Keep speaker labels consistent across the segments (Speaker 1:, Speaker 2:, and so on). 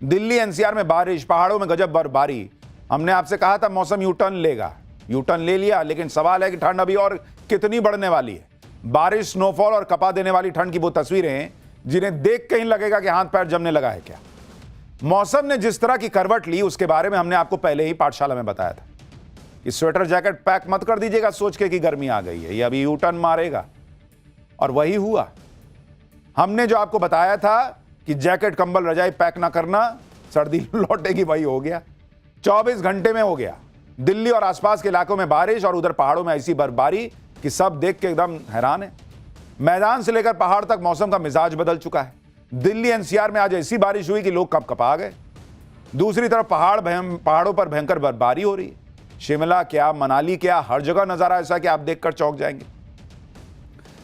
Speaker 1: Delhi NCR में बारिश, पहाड़ों में गजब बर्फबारी। हमने आपसे कहा था मौसम यू टर्न लेगा, यू टर्न ले लिया, लेकिन सवाल है कि ठंड अभी और कितनी बढ़ने वाली है। बारिश, स्नोफॉल और कपा देने वाली ठंड की वो तस्वीरें हैं जिन्हें देख के ही लगेगा कि हाथ पैर जमने लगा है क्या। मौसम ने जिस तरह की करवट ली उसके बारे में हमने आपको पहले ही पाठशाला में बताया था कि स्वेटर जैकेट पैक मत कर दीजिएगा सोच के कि गर्मी आ गई है, ये अभी यू टर्न मारेगा। और वही हुआ। हमने जो आपको बताया था कि जैकेट कंबल रजाई पैक ना करना, सर्दी लौटेगी, वही हो गया। 24 घंटे में हो गया। दिल्ली और आसपास के इलाकों में बारिश और उधर पहाड़ों में ऐसी बर्फबारी कि सब देख के एकदम हैरान है। मैदान से लेकर पहाड़ तक मौसम का मिजाज बदल चुका है। दिल्ली एनसीआर में आज ऐसी बारिश हुई कि लोग कपकपा गए। दूसरी तरफ पहाड़ों पर भयंकर बर्फबारी हो रही है। शिमला क्या, मनाली क्या, हर जगह नजारा ऐसा कि आप देखकर चौंक जाएंगे।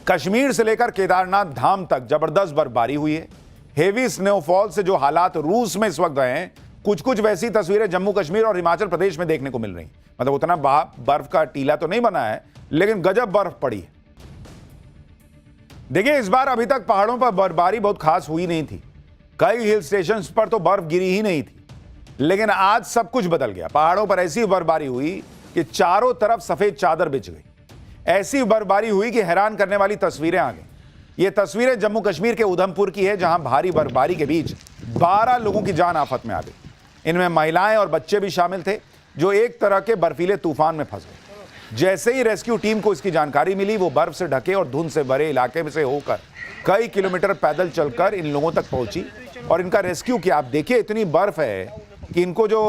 Speaker 1: कश्मीर से लेकर केदारनाथ धाम तक जबरदस्त बर्फबारी हुई है। हेवी स्नोफॉल से जो हालात रूस में इस वक्त रहे हैं, कुछ कुछ वैसी तस्वीरें जम्मू कश्मीर और हिमाचल प्रदेश में देखने को मिल रही। मतलब उतना बर्फ का टीला तो नहीं बना है, लेकिन गजब बर्फ पड़ी है। देखिए, इस बार अभी तक पहाड़ों पर बर्फबारी बहुत खास हुई नहीं थी। कई हिल स्टेशंस पर तो बर्फ गिरी ही नहीं थी, लेकिन आज सब कुछ बदल गया। पहाड़ों पर ऐसी बर्फबारी हुई कि चारों तरफ सफेद चादर बिछ गई। ऐसी बर्फबारी हुई कि हैरान करने वाली तस्वीरें आ गई। ये तस्वीरें जम्मू कश्मीर के उधमपुर की है, जहां भारी बर्फबारी के बीच 12 लोगों की जान आफत में आ गई। इनमें महिलाएं और बच्चे भी शामिल थे, जो एक तरह के बर्फीले तूफान में फंस गए। जैसे ही रेस्क्यू टीम को इसकी जानकारी मिली, वो बर्फ से ढके और धुंध से भरे इलाके में से होकर कई किलोमीटर पैदल चलकर इन लोगों तक पहुंची और इनका रेस्क्यू किया। आप देखिए, इतनी बर्फ है कि इनको जो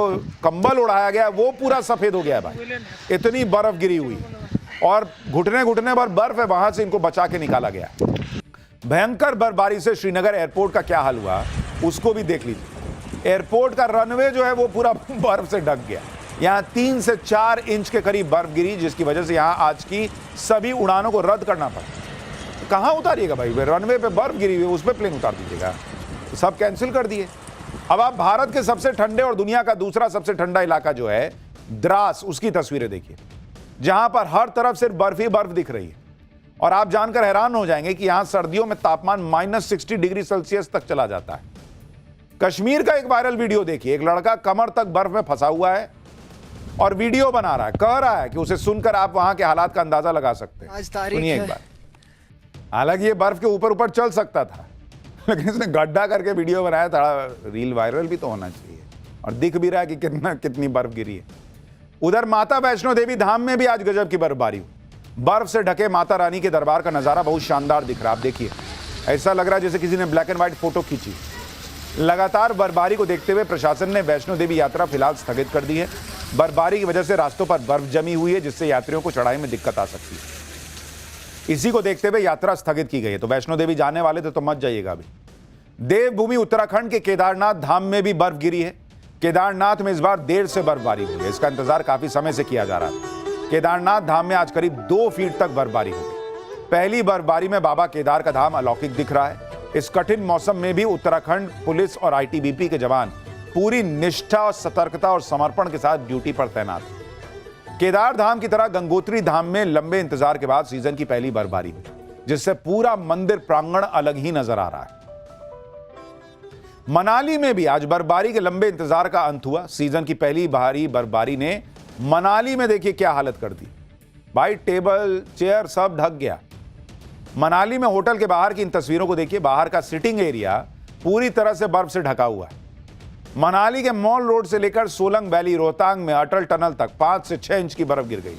Speaker 1: कंबल उड़ाया गया वो पूरा सफेद हो गया है भाई, इतनी बर्फ गिरी हुई और घुटने घुटने भर बर्फ है, वहां से इनको बचा के निकाला गया। भयंकर बर्फबारी से श्रीनगर एयरपोर्ट का क्या हाल हुआ उसको भी देख लीजिए। एयरपोर्ट का रनवे जो है वो पूरा बर्फ से ढक गया। यहां 3 से 4 इंच के करीब बर्फ गिरी, जिसकी वजह से यहां आज की सभी उड़ानों को रद्द करना पड़ा। कहां उतारिएगा भाई, रनवे पे बर्फ गिरी हुई, उस पर प्लेन उतार दीजिएगा। तो सब कैंसिल कर दिए। अब आप भारत के सबसे ठंडे और दुनिया का दूसरा सबसे ठंडा इलाका जो है द्रास, उसकी तस्वीरें देखिए, जहां पर हर तरफ सिर्फ बर्फ ही बर्फ दिख रही है। और आप जानकर हैरान हो जाएंगे कि यहां सर्दियों में तापमान -60 डिग्री सेल्सियस तक चला जाता है। कश्मीर का एक वायरल वीडियो देखिए, एक लड़का कमर तक बर्फ में फंसा हुआ है और वीडियो बना रहा है, कह रहा है कि उसे सुनकर आप वहां के हालात का अंदाजा लगा सकते हैं। सुनिए एक बार। हालांकि ये बर्फ के ऊपर ऊपर चल सकता था, लेकिन इसने गड्ढा करके वीडियो बनाया, थोड़ा रील वायरल भी तो होना चाहिए। और दिख भी रहा है कि कितनी बर्फ गिरी है। उधर माता वैष्णो देवी धाम में भी आज गजब की बर्फबारी हुई। बर्फ से ढके माता रानी के दरबार का नजारा बहुत शानदार दिख रहा है। आप देखिए, ऐसा लग रहा है जैसे किसी ने ब्लैक एंड व्हाइट फोटो खींची। लगातार बर्फबारी को देखते हुए प्रशासन ने वैष्णो देवी यात्रा फिलहाल स्थगित कर दी है। बर्फबारी की वजह से रास्तों पर बर्फ जमी हुई है, जिससे यात्रियों को चढ़ाई में दिक्कत आ सकती है। इसी को देखते हुए यात्रा स्थगित की गई है। तो वैष्णो देवी जाने वाले थे तो मत जाइएगा अभी। देवभूमि उत्तराखंड के केदारनाथ धाम में भी बर्फ गिरी है। केदारनाथ में इस बार देर से बर्फबारी हुई है, इसका इंतजार काफी समय से किया जा रहा था। केदारनाथ धाम में आज करीब 2 फीट तक बर्फबारी हुई। पहली बर्फबारी में बाबा केदार का धाम अलौकिक दिख रहा है। इस कठिन मौसम में भी उत्तराखंड पुलिस और आईटीबीपी के जवान पूरी निष्ठा और सतर्कता और समर्पण के साथ ड्यूटी पर तैनात हैं। केदार धाम की तरह गंगोत्री धाम में लंबे इंतजार के बाद सीजन की पहली बर्फबारी हुई, जिससे पूरा मंदिर प्रांगण अलग ही नजर आ रहा है। मनाली में भी आज बर्फबारी के लंबे इंतजार का अंत हुआ। सीजन की पहली भारी बर्फबारी ने मनाली में देखिए क्या हालत कर दी भाई, टेबल चेयर सब ढक गया। मनाली में होटल के बाहर की इन तस्वीरों को देखिए, बाहर का सिटिंग एरिया पूरी तरह से बर्फ से ढका हुआ है। मनाली के मॉल रोड से लेकर सोलंग वैली रोहतांग में अटल टनल तक 5 से 6 इंच की बर्फ गिर गई।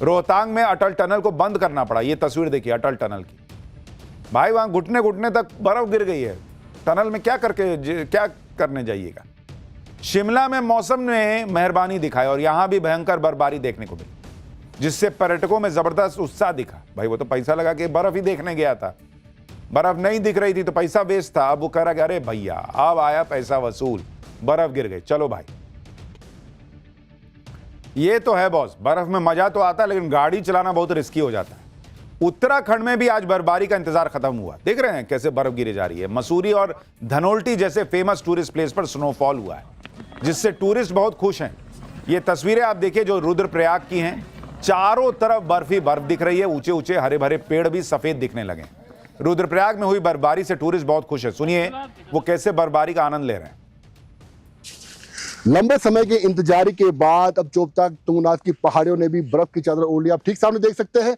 Speaker 1: रोहतांग में अटल टनल को बंद करना पड़ा। यह तस्वीर देखिए अटल टनल की, भाई वहां घुटने घुटने तक बर्फ गिर गई है। टनल में क्या करने जाइएगा। शिमला में मौसम ने मेहरबानी दिखाई और यहां भी भयंकर बर्फबारी देखने को मिली, जिससे पर्यटकों में जबरदस्त उत्साह दिखा। भाई वो तो पैसा लगा के बर्फ ही देखने गया था, बर्फ नहीं दिख रही थी तो पैसा वेस्ट था। अब वो कह रहा कि अरे भैया अब आया पैसा वसूल, बर्फ गिर गई, चलो भाई। ये तो है बॉस, बर्फ में मजा तो आता है, लेकिन गाड़ी चलाना बहुत रिस्की हो जाता है। उत्तराखंड में भी आज बर्फबारी का इंतजार खत्म हुआ। देख रहे हैं कैसे बर्फ गिरी जा रही है। मसूरी और धनोल्टी जैसे फेमस टूरिस्ट प्लेस पर स्नोफॉल हुआ है, जिससे टूरिस्ट बहुत खुश हैं। ये तस्वीरें आप देखिए जो रुद्रप्रयाग की हैं, चारों तरफ बर्फ ही बर्फ दिख रही है। ऊंचे ऊंचे हरे भरे पेड़ भी सफेद दिखने लगे। रुद्रप्रयाग में हुई बर्फबारी से टूरिस्ट बहुत खुश है। सुनिए वो कैसे बर्फबारी का आनंद ले रहे हैं।
Speaker 2: लंबे समय के इंतजार के बाद अब चोपता तुंगनाथ की पहाड़ियों ने भी बर्फ की चादर ओढ़ ली। आप ठीक सामने देख सकते हैं,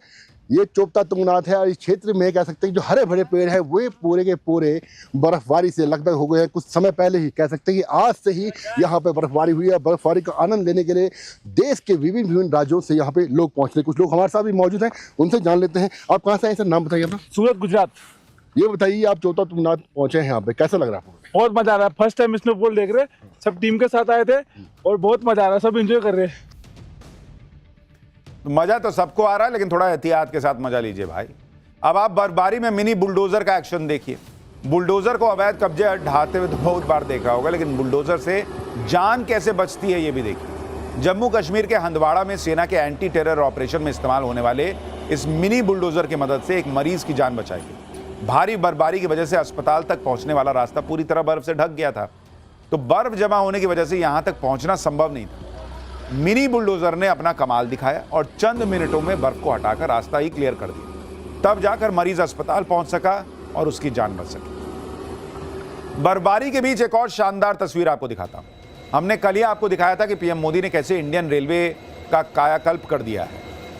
Speaker 2: ये चोपता तुंगनाथ है और इस क्षेत्र में कह सकते हैं जो हरे भरे पेड़ है वे पूरे के पूरे बर्फबारी से लगभग हो गए हैं। कुछ समय पहले ही कह सकते हैं कि आज से ही यहाँ पे बर्फबारी हुई है। बर्फबारी का आनंद लेने के लिए देश के विभिन्न विभिन्न राज्यों से यहाँ पे लोग पहुँच रहे हैं। कुछ लोग हमारे साथ भी मौजूद हैं, उनसे जान लेते हैं। आप कहाँ से आए सर, नाम बताइए अपना।
Speaker 3: सूरत, गुजरात।
Speaker 2: ये बताइए, आप चोपता तुंगनाथ पहुंचे हैं, यहाँ पे कैसा लग रहा है आपको?
Speaker 3: बहुत मजा आ रहा है, फर्स्ट टाइम स्नोफॉल देख रहे हैं, सब टीम के साथ आए थे और बहुत मजा आ रहा है, सब एंजॉय कर रहे हैं।
Speaker 1: मजा तो सबको आ रहा है, लेकिन थोड़ा एहतियात के साथ मजा लीजिए भाई। अब आप बर्फबारी में मिनी बुलडोजर का एक्शन देखिए। बुलडोजर को अवैध कब्जे ढाते हुए तो बहुत बार देखा होगा, लेकिन बुलडोजर से जान कैसे बचती है ये भी देखिए। जम्मू कश्मीर के हंदवाड़ा में सेना के एंटी टेरर ऑपरेशन में इस्तेमाल होने वाले इस मिनी बुलडोजर की मदद से एक मरीज की जान बचाई गई। भारी बर्फबारी की वजह से अस्पताल तक पहुंचने वाला रास्ता पूरी तरह बर्फ से ढक गया था, तो बर्फ जमा होने की वजह से यहां तक पहुंचना संभव नहीं था। मिनी बुलडोजर ने अपना कमाल दिखाया और चंद मिनटों में बर्फ को हटाकर रास्ता ही क्लियर कर दिया। तब जाकर मरीज अस्पताल पहुंच सका और उसकी जान बच सकी। बर्फबारी के बीच एक और शानदार तस्वीर आपको दिखाता हूं। हमने कल ही आपको दिखाया था कि पीएम मोदी ने कैसे इंडियन रेलवे का कायाकल्प कर दिया है।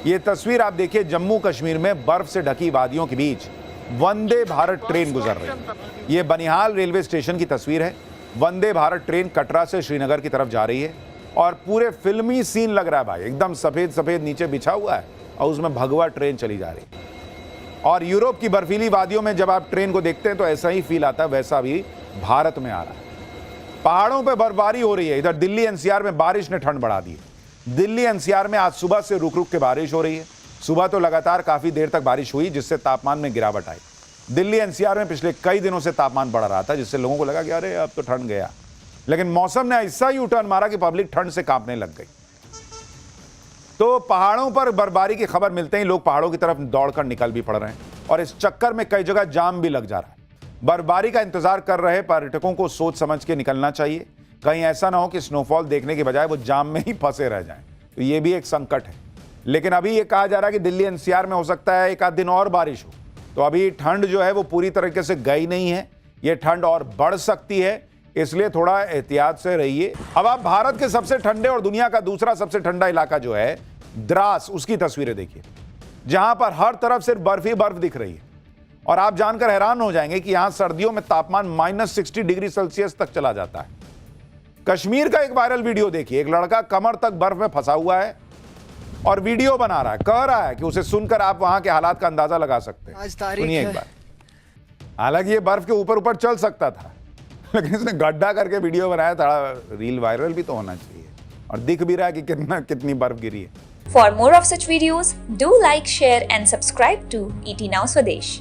Speaker 1: ये तस्वीर आप देखिए, जम्मू कश्मीर में बर्फ से ढकी वादियों के बीच वंदे भारत ट्रेन गुजर रही है। ये बनिहाल रेलवे स्टेशन की तस्वीर है। वंदे भारत ट्रेन कटरा से श्रीनगर की तरफ जा रही है और पूरे फिल्मी सीन लग रहा है भाई। एकदम सफेद सफेद नीचे बिछा हुआ है और उसमें भगवा ट्रेन चली जा रही है। और यूरोप की बर्फीली वादियों में जब आप ट्रेन को देखते हैं तो ऐसा ही फील आता है, वैसा भी भारत में आ रहा है। पहाड़ों पर बर्फबारी हो रही है। इधर दिल्ली एनसीआर में बारिश ने ठंड बढ़ा दी है। दिल्ली एनसीआर में आज सुबह से रुक रुक के बारिश हो रही है। सुबह तो लगातार काफी देर तक बारिश हुई, जिससे तापमान में गिरावट आई। दिल्ली एनसीआर में पिछले कई दिनों से तापमान बढ़ रहा था, जिससे लोगों को लगा कि अरे अब तो ठंड गया, लेकिन मौसम ने ऐसा ही टर्न मारा कि पब्लिक ठंड से कांपने लग गई। तो पहाड़ों पर बर्फबारी की खबर मिलते ही लोग पहाड़ों की तरफ दौड़कर निकल भी पड़ रहे हैं और इस चक्कर में कई जगह जाम भी लग जा रहा है। बर्फबारी का इंतजार कर रहे पर्यटकों को सोच समझ के निकलना चाहिए, कहीं ऐसा ना हो कि स्नोफॉल देखने के बजाय वो जाम में ही फंसे रह जाएं। तो ये भी एक संकट है। लेकिन अभी ये कहा जा रहा है कि दिल्ली एनसीआर में हो सकता है एक आध दिन और बारिश हो, तो अभी ठंड जो है वो पूरी तरीके से गई नहीं है। ये ठंड और बढ़ सकती है, इसलिए थोड़ा एहतियात से रहिए। अब आप भारत के सबसे ठंडे और दुनिया का दूसरा सबसे ठंडा इलाका जो है द्रास, उसकी तस्वीरें देखिए, जहां पर हर तरफ सिर्फ बर्फ ही बर्फ दिख रही है। और आप जानकर हैरान हो जाएंगे कि यहां सर्दियों में तापमान -60 डिग्री सेल्सियस तक चला जाता है। कश्मीर का एक वायरल वीडियो देखिए, एक लड़का कमर तक बर्फ में फंसा हुआ है और वीडियो बना रहा है, कह रहा है कि उसे सुनकर आप वहां के हालात का अंदाजा लगा सकते हैं। सुनिए एक बार। हालांकि ये बर्फ के ऊपर ऊपर चल सकता था, लेकिन इसने गड्ढा करके वीडियो बनाया, थोड़ा रील वायरल भी तो होना चाहिए और दिख भी रहा है कि कितनी बर्फ गिरी है।
Speaker 4: For more of such videos, do like, share and subscribe to ET Now Swadesh.